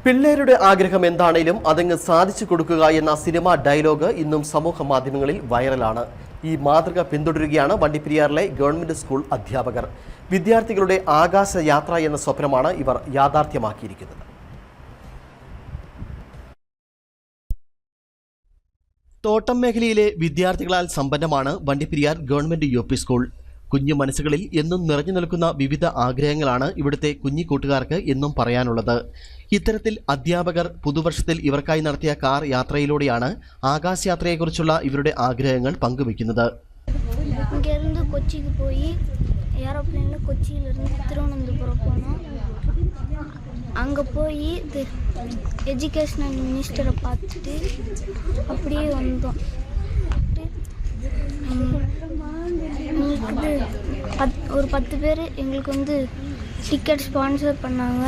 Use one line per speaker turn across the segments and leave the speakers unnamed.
പിള്ളേരുടെ ആഗ്രഹം എന്താണേലും അതങ്ങ് സാധിച്ചു കൊടുക്കുക എന്ന സിനിമ ഡയലോഗ് ഇന്നും സമൂഹ മാധ്യമങ്ങളിൽ വൈറലാണ്. ഈ മാതൃക പിന്തുടരുകയാണ് വണ്ടിപ്പെരിയാറിലെ ഗവൺമെന്റ് സ്കൂൾ അധ്യാപകർ. വിദ്യാർത്ഥികളുടെ ആകാശ യാത്ര എന്ന സ്വപ്നമാണ് ഇവർ യാഥാർത്ഥ്യമാക്കിയിരിക്കുന്നത്. തോട്ടം മേഖലയിലെ വിദ്യാർത്ഥികളാൽ സമ്പന്നമാണ് വണ്ടിപ്പെരിയാർ ഗവൺമെന്റ് യു.പി. സ്കൂൾ. കുഞ്ഞു മനസ്സുകളിൽ എന്നും നിറഞ്ഞു നിൽക്കുന്ന വിവിധ ആഗ്രഹങ്ങളാണ് ഇവിടുത്തെ കുഞ്ഞി കൂട്ടുകാർക്ക് എന്നും പറയാനുള്ളത്. ഇത്തരത്തിൽ അധ്യാപകർ പുതുവർഷത്തിൽ ഇവർക്കായി നടത്തിയ കാർ യാത്രയിലൂടെയാണ് ആകാശയാത്രയെക്കുറിച്ചുള്ള ഇവരുടെ ആഗ്രഹങ്ങൾ പങ്കുവെക്കുന്നത്.
കൊച്ചിക്ക് പോയി ஏரோப்ளேனில் கொச்சியிலிருந்து திருவனந்தபுரம் போனோம். அங்கே போய் எஜுகேஷனல் மினிஸ்டரை பார்த்துட்டு அப்படியே வந்தோம். ஒரு 10 பேர் எங்களுக்கு டிக்கெட் ஸ்பான்சர் பண்ணாங்க.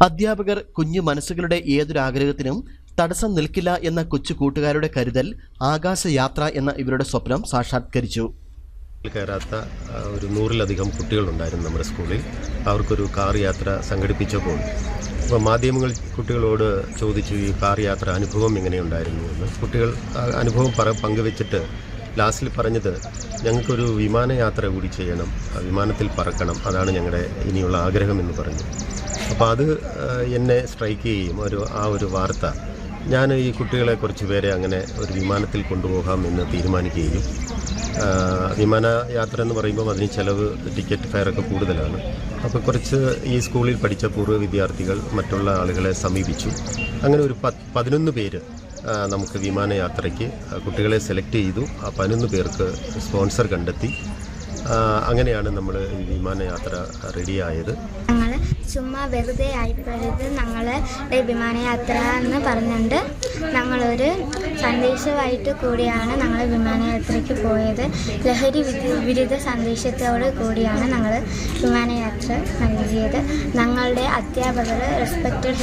അധ്യാപകർ കുഞ്ഞു മനസ്സുകളുടെ ഏതൊരാഗ്രഹത്തിനും തടസ്സം നിൽക്കില്ല എന്ന കൊച്ചു കൂട്ടുകാരുടെ കരുതൽ ആകാശയാത്ര എന്ന ഇവരുടെ സ്വപ്നം സാക്ഷാത്കരിച്ചു.
കയറാത്ത ഒരു 100-ലധികം കുട്ടികളുണ്ടായിരുന്നു നമ്മുടെ സ്കൂളിൽ. അവർക്കൊരു കാർ യാത്ര സംഘടിപ്പിച്ചപ്പോൾ അപ്പോൾ മാധ്യമങ്ങൾ കുട്ടികളോട് ചോദിച്ചു, ഈ കാർ യാത്ര അനുഭവം എങ്ങനെയുണ്ടായിരുന്നു എന്ന്. കുട്ടികൾ അനുഭവം പങ്കുവെച്ചിട്ട് ലാസ്റ്റിൽ പറഞ്ഞത്, ഞങ്ങൾക്കൊരു വിമാനയാത്ര കൂടി ചെയ്യണം, വിമാനത്തിൽ പറക്കണം, അതാണ് ഞങ്ങളുടെ ഇനിയുള്ള ആഗ്രഹം എന്ന് പറഞ്ഞു. അപ്പോൾ അത് എന്നെ സ്ട്രൈക്ക് ചെയ്യും. ആ ഒരു വാർത്ത ഞാൻ ഈ കുട്ടികളെ കുറച്ച് പേരെ അങ്ങനെ ഒരു വിമാനത്തിൽ കൊണ്ടുപോകാം എന്ന് തീരുമാനിക്കുകയും, വിമാനയാത്ര എന്ന് പറയുമ്പോൾ അതിന് ചിലവ്, ടിക്കറ്റ് ഫെയറൊക്കെ കൂടുതലാണ്. അപ്പോൾ കുറച്ച് ഈ സ്കൂളിൽ പഠിച്ച പൂർവ്വ വിദ്യാർത്ഥികൾ മറ്റുള്ള ആളുകളെ സമീപിച്ചു. അങ്ങനെ ഒരു 11 പേര് നമുക്ക് വിമാനയാത്രയ്ക്ക് കുട്ടികളെ സെലക്ട് ചെയ്തു. ആ 11 പേർക്ക് സ്പോൺസർ കണ്ടെത്തി. അങ്ങനെയാണ് നമ്മൾ ഈ വിമാനയാത്ര റെഡിയായത്.
ഞങ്ങൾ ചുമ്മാ വെറുതെ ആയിപ്പോയത് ഞങ്ങൾ വിമാനയാത്ര എന്ന് പറഞ്ഞുകൊണ്ട് ഞങ്ങളൊരു സന്ദേശമായിട്ട് കൂടിയാണ് ഞങ്ങൾ വിമാനയാത്രയ്ക്ക് പോയത്. ലഹരി വിരുദ്ധ സന്ദേശത്തോട് കൂടിയാണ് ഞങ്ങൾ വിമാനയാത്ര നൽകിയത്. ഞങ്ങളുടെ അധ്യാപകർ, റെസ്പെക്റ്റഡ്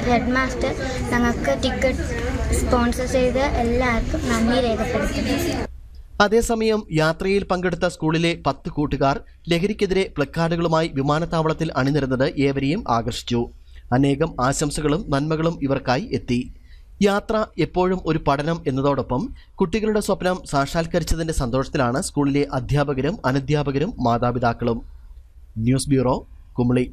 ഹെഡ് മാസ്റ്റർ ഞങ്ങൾക്ക് ടിക്കറ്റ് സ്പോൺസർ ചെയ്ത് എല്ലാവർക്കും നന്ദി രേഖപ്പെടുത്തുന്നു.
അതേസമയം യാത്രയിൽ പങ്കെടുത്ത സ്കൂളിലെ 10 കൂട്ടുകാർ ലഹരിക്കെതിരെ പ്ലക്കാർഡുകളുമായി വിമാനത്താവളത്തിൽ അണിനിരന്നത് ഏവരെയും ആകർഷിച്ചു. അനേകം ആശംസകളും നന്മകളും ഇവർക്കായി എത്തി. യാത്ര എപ്പോഴും ഒരു പഠനം എന്നതോടൊപ്പം കുട്ടികളുടെ സ്വപ്നം സാക്ഷാത്കരിച്ചതിന്റെ സന്തോഷത്തിലാണ് സ്കൂളിലെ അധ്യാപകരും അനധ്യാപകരും മാതാപിതാക്കളും. News bureau, Kumily.